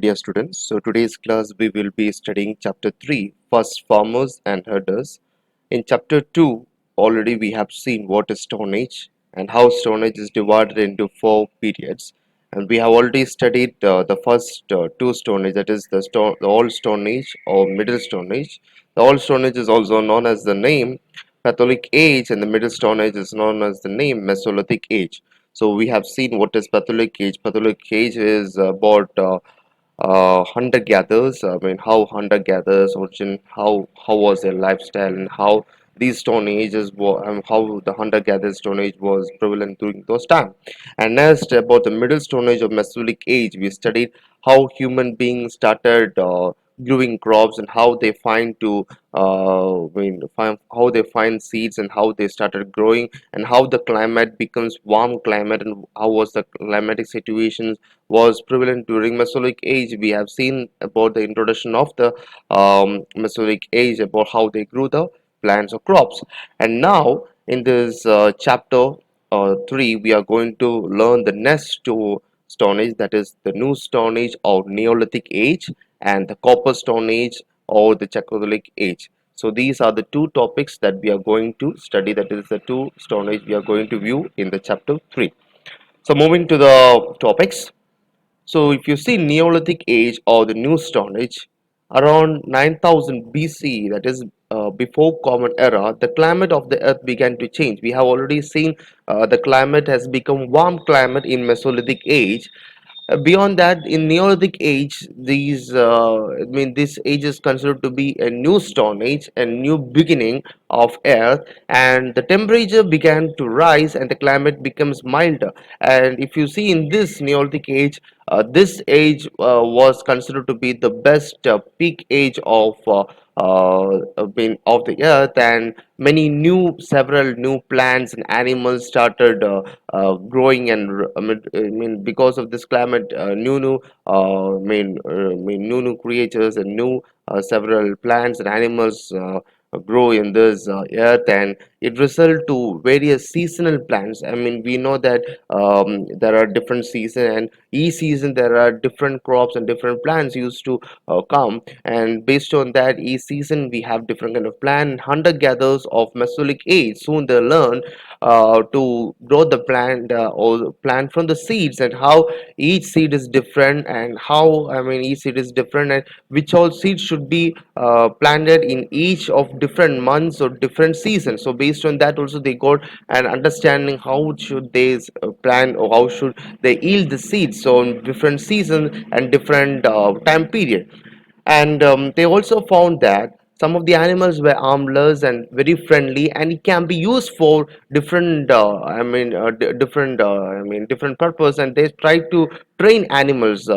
dear students. So today's class we will be studying chapter 3, first farmers and herders. In chapter 2, already we have seen what is Stone Age and how Stone Age is divided into four periods. And we have already studied the first two Stone Age, that is the Old Stone Age or Middle Stone Age. The Old Stone Age is also known as the name Patholic Age, and the Middle Stone Age is known as the name Mesolithic Age. So we have seen what is Patholic Age. Patholic Age is about hunter gatherers. I mean, how hunter gatherers origin, how was their lifestyle, and how these stone ages were, how the hunter gatherer stone age was prevalent during those time. And next, about the middle stone age of Mesolithic age, we studied how human beings started growing crops and how they find to find how they find seeds and how they started growing, and how the climate becomes warm climate, and how was the climatic situations was prevalent during Mesolithic age. We have seen about the introduction of the Mesolithic age, about how they grew the plants or crops. And now in this chapter 3, we are going to learn the next two stone age, that is the new stone age or Neolithic age, and the copper stone age or the Chalcolithic age. So these are the two topics that we are going to study, that is the two stone age we are going to view in the chapter 3. So moving to the topics. So if you see Neolithic age or the New Stone Age, around 9000 BC, that is before Common Era, the climate of the Earth began to change. We have already seen the climate has become warm climate in Mesolithic age. Beyond that, in Neolithic age, this age is considered to be a new Stone Age, a new beginning of Earth, and the temperature began to rise and the climate becomes milder. And if you see in this Neolithic age, this age was considered to be the best peak age of the earth, and several new plants and animals started growing, and because of this climate, new creatures and new several plants and animals grow in this earth, and it result to various seasonal plants. I mean, we know that there are different seasons, and each season there are different crops and different plants used to come, and based on that each season we have different kind of plant. Hunter gatherers of Mesolithic age soon they learn to grow the plant or plant from the seeds, and how each seed is different, and how each seed is different, and which all seeds should be planted in each of different months or different seasons. So based on that also they got an understanding how should they plant, or how should they yield the seeds, so in different seasons and different time period. And they also found that some of the animals were harmless and very friendly, and it can be used for different different purpose, and they tried to train animals.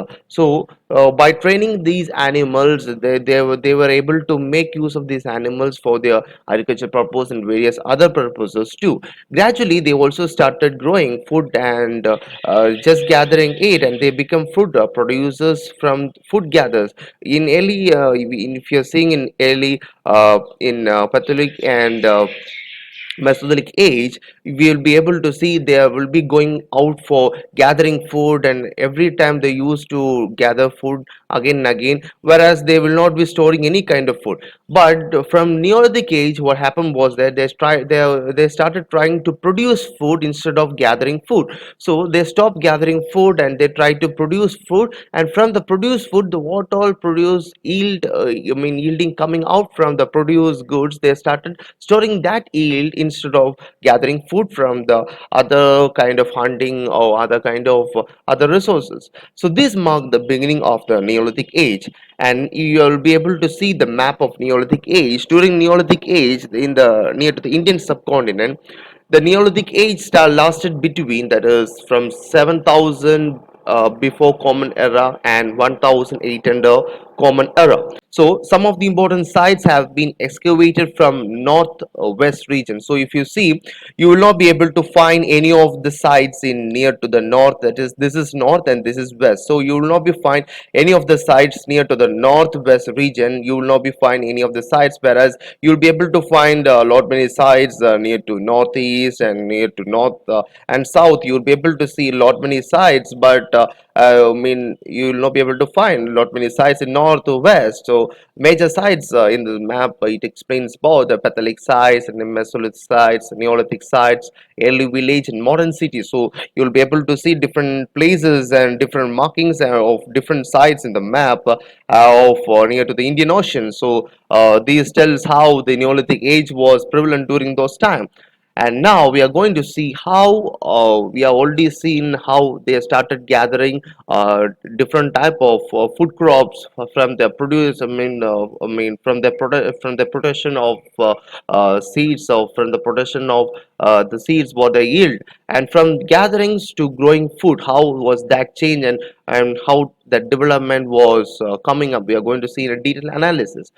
By training these animals, they were able to make use of these animals for their agriculture purpose and various other purposes too. Gradually they also started growing food, and just gathering it, and they become food producers from food gatherers. In early if you're seeing in early in Catholic and Mesolithic age, we will be able to see they will be going out for gathering food, and every time they used to gather food again and again, whereas they will not be storing any kind of food. But from Neolithic age, what happened was that they started trying to produce food instead of gathering food. So they stopped gathering food and they tried to produce food, and from the produced food, the what all produce yield, yielding coming out from the produced goods, they started storing that yield instead of gathering food from the other kind of hunting or other kind of other resources. So this marked the beginning of the Neolithic age, and you'll be able to see the map of Neolithic age. During Neolithic age, in the near to the Indian subcontinent, the Neolithic age lasted between, that is, from 7000 before Common Era and 1800 Common Era. So some of the important sites have been excavated from north west region. So if you see, you will not be able to find any of the sites in near to the north. That is, this is north and this is west. So you will not be find any of the sites near to the northwest region. You will not be find any of the sites, whereas you will be able to find a lot many sites near to northeast and near to north and south. You will be able to see a lot many sites, but I mean, you'll not be able to find not many sites in north or west. So major sites in the map, it explains about the Patholic sites and the Mesolithic sites, Neolithic sites, early village and modern cities. So you'll be able to see different places and different markings of different sites in the map of near to the Indian Ocean. So these tells how the Neolithic age was prevalent during those times. And now we are going to see how we are already seen how they started gathering different type of food crops from their produce. I mean from the production of seeds, or from the production of the seeds what they yield, and from gatherings to growing food. How was that change, and how that development was coming up? We are going to see in a detailed analysis.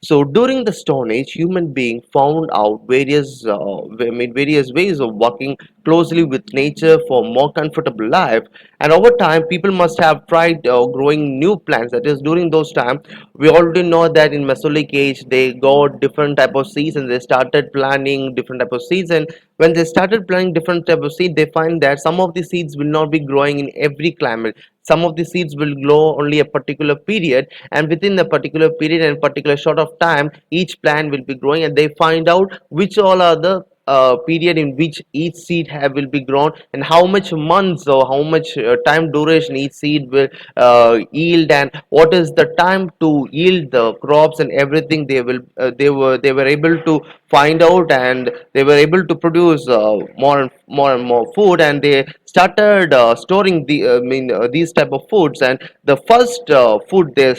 So during the Stone Age, human being found out various ways of working closely with nature for more comfortable life. And over time, people must have tried growing new plants. That is, during those time, we already know that in Mesolithic age they got different type of seeds and they started planting different type of seeds. And when they started planting different type of seed, they find that some of the seeds will not be growing in every climate. Some of the seeds will grow only a particular period, and within a particular period and particular short of time each plant will be growing, and they find out which all are the period in which each seed have will be grown, and how much months or how much time duration each seed will yield, and what is the time to yield the crops and everything. They were able to find out, and they were able to produce more and more food, and they started storing these type of foods. And the first food they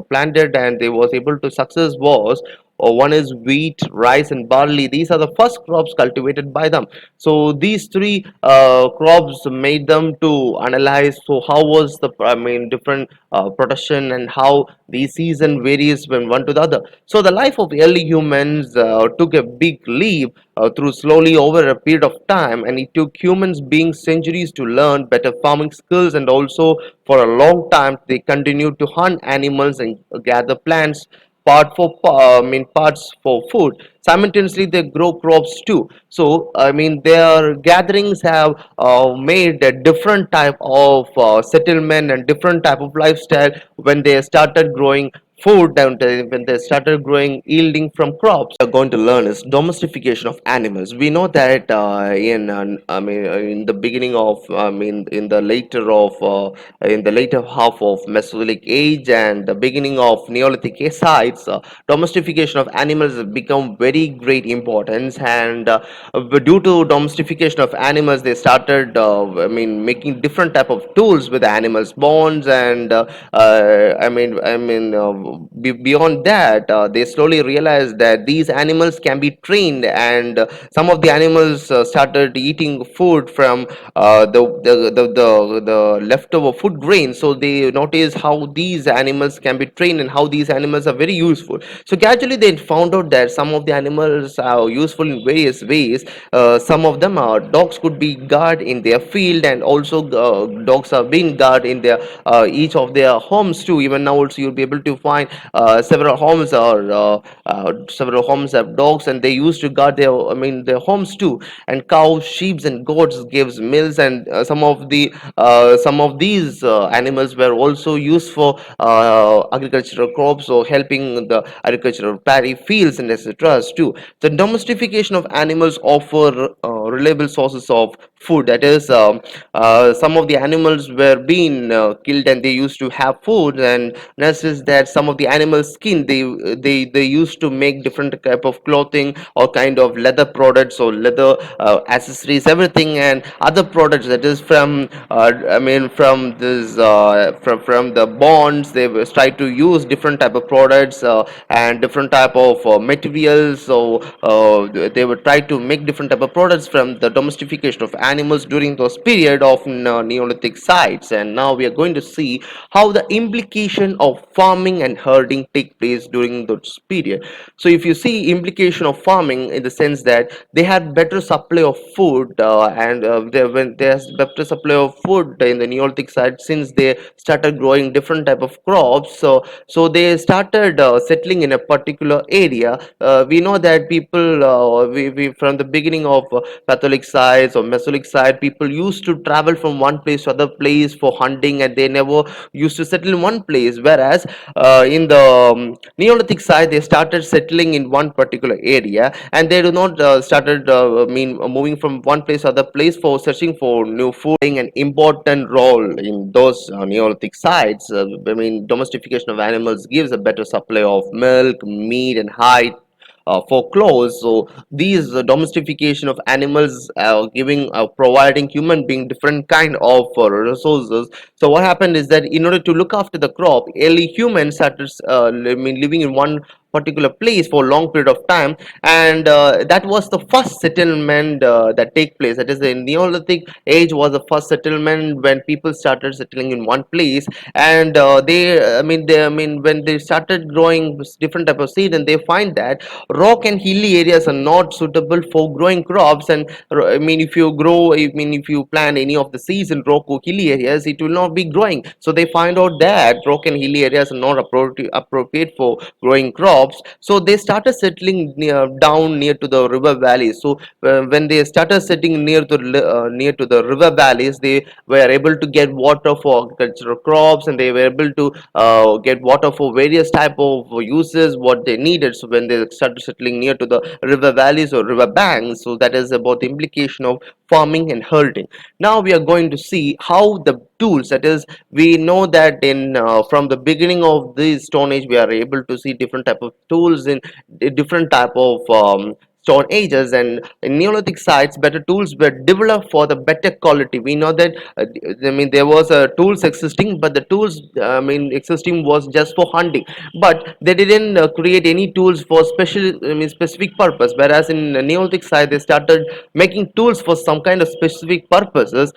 planted and they was able to success was one is wheat, rice, and barley. These are the first crops cultivated by them. So these three crops made them to analyze. So how was the different production, and how the season varies when one to the other. So the life of early humans took a big leap through slowly over a period of time, and it took humans being centuries to learn better farming skills, and also for a long time they continued to hunt animals and gather plants parts for food. Simultaneously they grow crops too. So their gatherings have made a different type of settlement and different type of lifestyle when they started growing food, and when they started growing yielding from crops. We are going to learn is domestication of animals. We know that in the beginning of in the later half of Mesolithic age and the beginning of Neolithic sites, domestication of animals has become very great importance. And due to domestication of animals, they started making different type of tools with animals bones. And beyond that, they slowly realized that these animals can be trained, and some of the animals started eating food from the leftover food grain. So they noticed how these animals can be trained and how these animals are very useful. So gradually they found out that some of the animals are useful in various ways. Some of them are dogs could be guard in their field, and also dogs are being guard in their each of their homes too. Even now also you'll be able to find several homes have dogs, and they used to guard their homes too. And cows, sheep, and goats gives mills, and some of these animals were also used for agricultural crops, or helping the agricultural paddy fields and etc. too. The domestication of animals offer reliable sources of food. That is, some of the animals were being killed and they used to have food. And next is that some of the animal skin, they used to make different type of clothing or kind of leather products or leather accessories, everything, and other products. That is from from this from the bonds, they was try to use different type of products and different type of materials. So they would try to make different type of products from the domestication of animals during those period of Neolithic sites. And now we are going to see how the implication of farming and herding take place during those period. So if you see implication of farming in the sense that they had better supply of food, and when there's better supply of food in the Neolithic side, since they started growing different type of crops. So they started settling in a particular area. We know that people we from the beginning of Catholic sites or Mesolithic side, people used to travel from one place to other place for hunting, and they never used to settle in one place. Whereas in the Neolithic side, they started settling in one particular area, and they do not started moving from one place to other place for searching for new food, playing an important role in those Neolithic sites. Domestication of animals gives a better supply of milk, meat, and hide for clothes. So these domestication of animals giving providing human being different kind of resources. So what happened is that in order to look after the crop, early humans started living in one particular place for a long period of time, and that was the first settlement that take place. That is, the Neolithic age was the first settlement when people started settling in one place. And when they started growing different type of seed, and they find that rock and hilly areas are not suitable for growing crops. And if you plant any of the seeds in rock or hilly areas, it will not be growing. So they find out that rock and hilly areas are not appropriate for growing crops. So they started settling down near to the river valleys. So when they started settling near to the river valleys, they were able to get water for agricultural crops, and they were able to get water for various type of uses what they needed. So when they started settling near to the river valleys or river banks, so that is about the implication of farming and herding. Now we are going to see how the tools, that is, we know that in from the beginning of the Stone Age, we are able to see different type of tools in different type of Stone Ages. And in Neolithic sites, better tools were developed for the better quality. We know that there was tools existing, but the tools existing was just for hunting, but they didn't create any tools for specific purpose. Whereas in Neolithic side, they started making tools for some kind of specific purposes.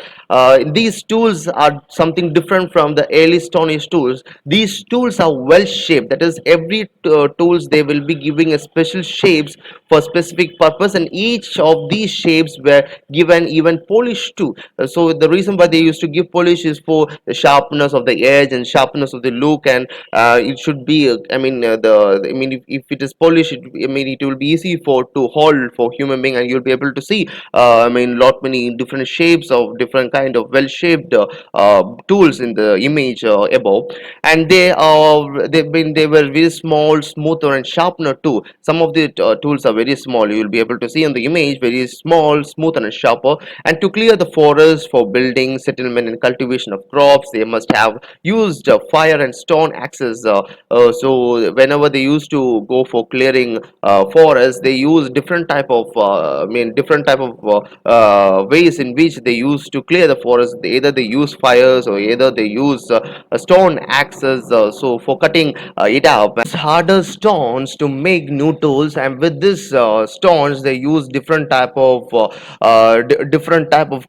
These tools are something different from the early Stone Age tools. These tools are well shaped. That is, every tools they will be giving a special shapes for specific purpose, and each of these shapes were given even polish too. So the reason why they used to give polish is for the sharpness of the edge and sharpness of the look. And it should be if it is polished, it will be easy for to hold for human being, and you'll be able to see lot many different shapes of different kind of well shaped tools in the image above. And they were very small, smoother, and sharpener too. Some of the tools are very small. You will be able to see in the image, very small, smoother, and sharper. And to clear the forest for building, settlement, and cultivation of crops, they must have used fire and stone axes. So whenever they used to go for clearing forests, they use different type of ways in which they used to clear the forest. Either they use fires, or either they use stone axes, so for cutting it up. It's harder stones to make new tools, and with this stones, they use different type of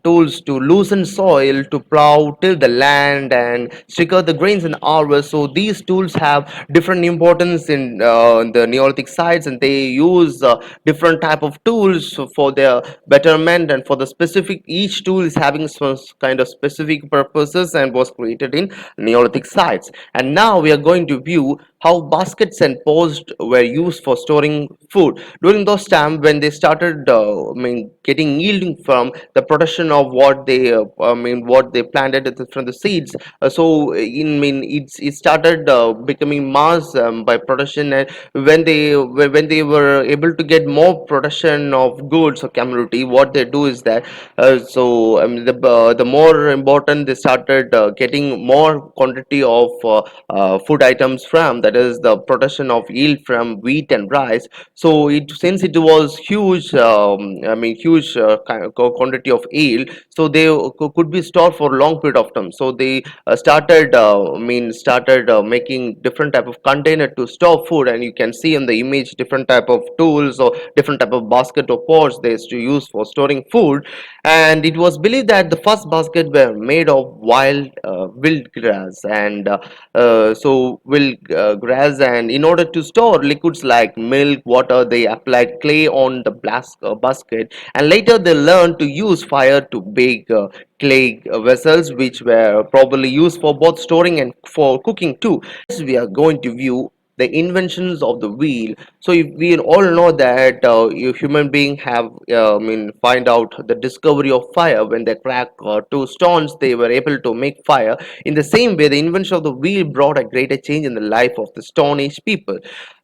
tools to loosen soil, to plow, till the land, and secure the grains and harvest. So these tools have different importance in the Neolithic sites, and they use different type of tools for their betterment, and for the specific, each tool is having some kind of specific purposes and was created in Neolithic sites. And now we are going to view how baskets and posts were used for storing food during those times when they started getting yielding from the production of what they planted from the seeds. It started becoming mass by production. And when they were able to get more production of goods or commodity, what they do is that the more important, they started getting more quantity of food items from, that is, the production of yield from wheat and rice. So it since it was huge, huge quantity of yield, so they could be stored for a long period of time. So they started making different type of container to store food. And you can see in the image different type of tools or different type of basket or pots they used to use for storing food. And it was believed that the first basket were made of wild grass, and wild grass. And in order to store liquids like milk, water, they applied clay on the basket. And later they learned to use fire to bake clay vessels, which were probably used for both storing and for cooking too. Next, we are going to view the inventions of the wheel. So if we all know that you human being have find out the discovery of fire when they crack two stones, they were able to make fire. In the same way, the invention of the wheel brought a greater change in the life of the Stone Age people.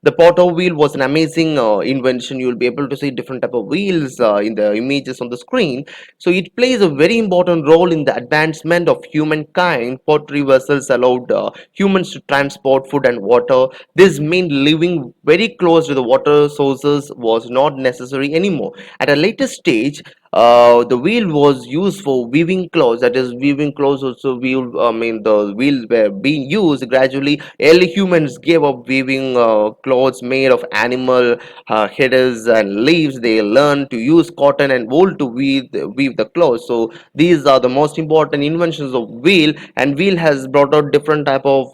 The Potter wheel was an amazing invention. You'll be able to see different type of wheels in the images on the screen. So it plays a very important role in the advancement of humankind. Pottery vessels allowed humans to transport food and water. This meant living very close to the water sources was not necessary anymore. At a later stage, the wheel was used for weaving clothes. That is, weaving clothes also wheel. The wheels were being used gradually. Early humans gave up weaving clothes made of animal headers and leaves. They learned to use cotton and wool to weave the clothes. So these are the most important inventions of wheel, and wheel has brought out different type of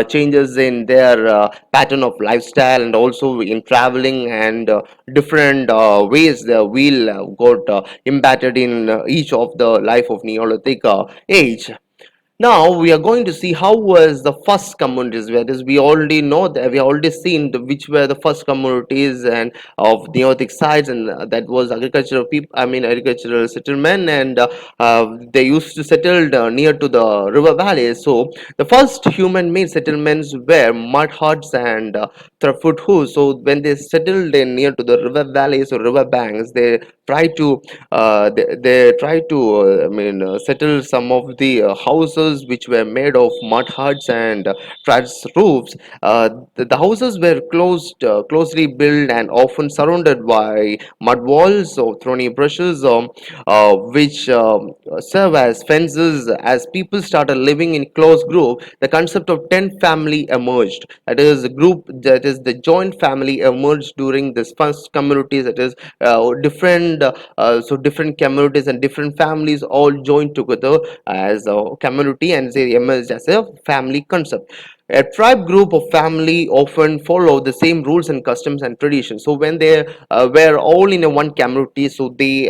changes in their pattern of lifestyle, and also in traveling, and different ways the wheel got embedded in each of the life of Neolithic age. Now we are going to see how was the first communities. Where is we already know that we already seen which were the first communities and of Neolithic sites, and that was agricultural people. Agricultural settlement, and they used to settle near to the river valleys. So the first human-made settlements were mud huts and threadfoot hoods. So when they settled in near to the river valleys or river banks, they try to they try to settle some of the houses which were made of mud huts and thatched roofs. The houses were closely built and often surrounded by mud walls or thorny brushes, which serve as fences. As people started living in close group, the concept of tent family emerged. That is, the joint family emerged during this first communities. That is, different communities and different families all joined together as a community, and they emerged as a family concept. A tribe group of family often follow the same rules and customs and traditions. So when they were all in a one community, so the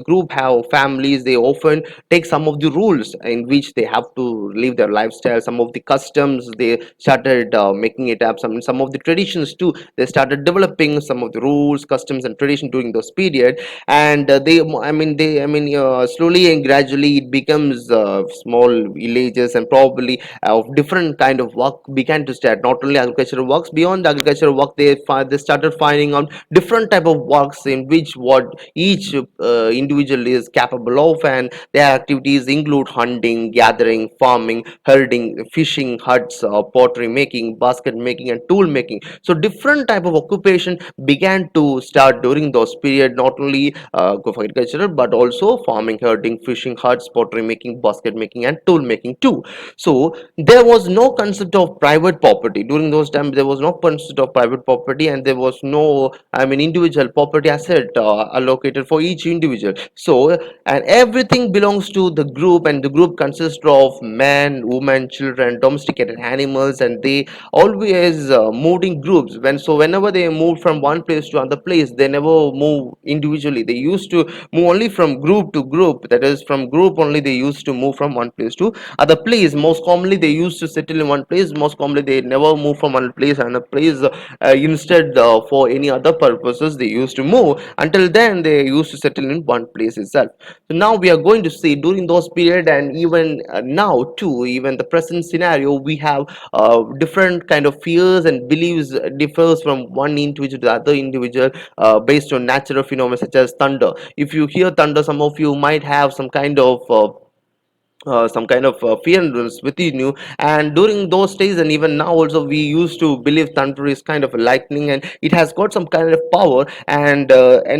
group have families. They often take some of the rules in which they have to live their lifestyle. Some of the customs they started making it up. Some of the traditions too. They started developing some of the rules, customs, and tradition during those period. And slowly and gradually it becomes small villages, and probably of different kind of work began to start. Not only agricultural works, beyond the agricultural work, they started finding out different type of works in which what each individual is capable of, and their activities include hunting, gathering, farming, herding, fishing, huts, pottery making, basket making, and tool making. So different type of occupation began to start during those period. Not only for agricultural, but also farming, herding, fishing, huts, pottery making, basket making, and tool making too. So there was no concept of private property during those times. There was no concept of private property, and there was no individual property asset allocated for each individual. So and everything belongs to the group, and the group consists of men, women, children, domesticated animals, and they always moved in groups. Whenever they moved from one place to another place, they never move individually. They used to move only from group to group. That is, from group only they used to move from one place to other place. Most commonly they used to settle in one place. Most commonly they never move from one place and another place. Instead, for any other purposes they used to move. Until then they used to settle in one place itself. So now we are going to see during those period, and even now too, even the present scenario, we have different kind of fears and beliefs differs from one individual to the other individual based on natural phenomena such as thunder. If you hear thunder, some of you might have some kind of fear within you. And during those days, and even now also, we used to believe thunder is kind of a lightning, and it has got some kind of power. And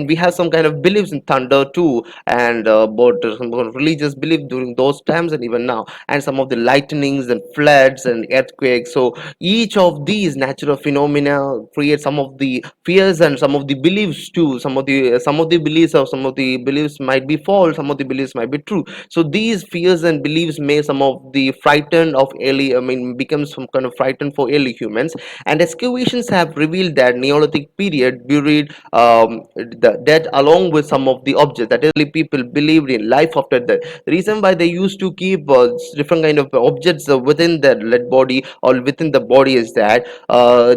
we have some kind of beliefs in thunder too, and about some kind of religious belief during those times and even now, and some of the lightnings and floods and earthquakes. So each of these natural phenomena create some of the fears and some of the beliefs too. Some of the beliefs might be false, some of the beliefs might be true. So these fears and and beliefs may some of the frightened of early, I mean, becomes some kind of frightened for early humans. And excavations have revealed that Neolithic period buried the dead along with some of the objects that early people believed in life after death. The reason why they used to keep different kind of objects within their dead body or within the body is that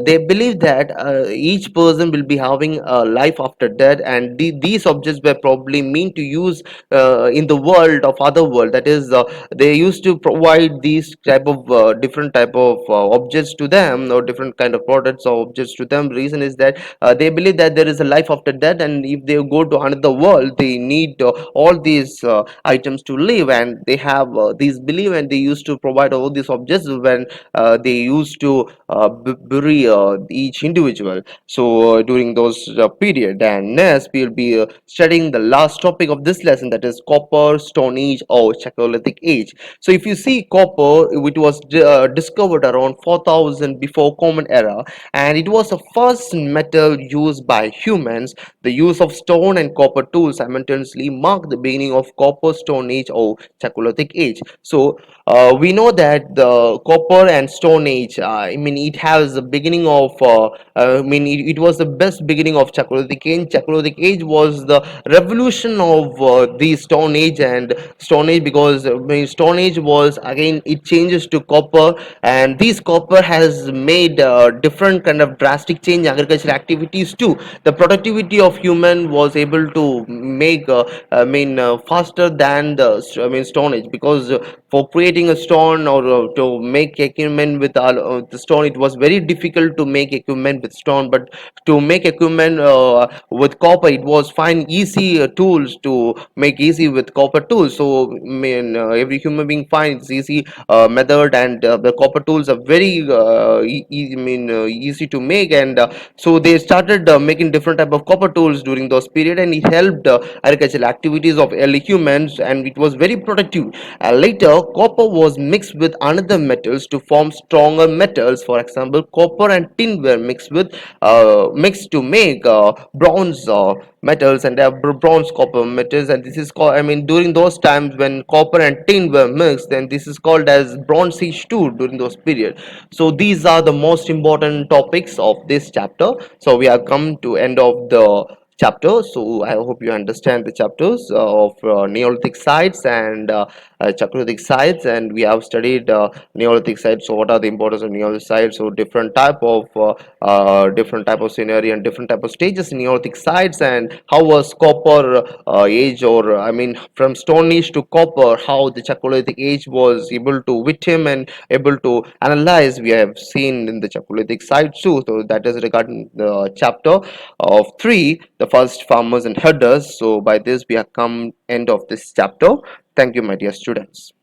they believe that each person will be having a life after death, and these objects were probably meant to use in the world of other world. That is, they used to provide these type of different type of objects to them, or different kind of products or objects to them. Reason is that they believe that there is a life after death, and if they go to another world, they need all these items to live, and they have these belief, and they used to provide all these objects when they used to bury each individual. So during those period, and next we'll be studying the last topic of this lesson, that is copper, stone age, or chalcolithic age. So if you see copper, it was discovered around 4000 before common era, and it was the first metal used by humans. The use of stone and copper tools simultaneously marked the beginning of copper, stone age, or chalcolithic age. So we know that the copper and stone age, I mean, it has the beginning of I mean, it was the best beginning of chalcolithic age. Chalcolithic age was the revolution of the stone age, and stone age, because I mean, stone age was again, it changes to copper, and this copper has made different kind of drastic change in agricultural activities too. The productivity of human was able to make I mean, faster than the, I mean, stone age, because for creating a stone, or to make equipment with the stone, it was very difficult to make equipment with stone. But to make equipment with copper, it was fine easy tools to make easy with copper tools. So I mean, every human being finds easy method, and the copper tools are very I mean, easy to make. And so they started making different type of copper tools during those period, and it helped agricultural activities of early humans, and it was very productive. Later, copper was mixed with another metals to form stronger metals. For example, copper and tin were mixed to make bronze metals, and bronze copper metals. And this is called, I mean, during those times when copper and tin were mixed, then this is called as bronze age too during those period. So these are the most important topics of this chapter. So we have come to end of the chapter. So I hope you understand the chapters of Neolithic sites and Chalcolithic sites, and we have studied Neolithic sites. So what are the importance of Neolithic sites? So different type of scenario and different type of stages in Neolithic sites, and how was copper age, or I mean, from stone age to copper, how the Chalcolithic age was able to victim and able to analyze, we have seen in the Chalcolithic site too. So that is regarding the chapter of 3, the first farmers and herders. So by this we have come end of this chapter. Thank you, my dear students.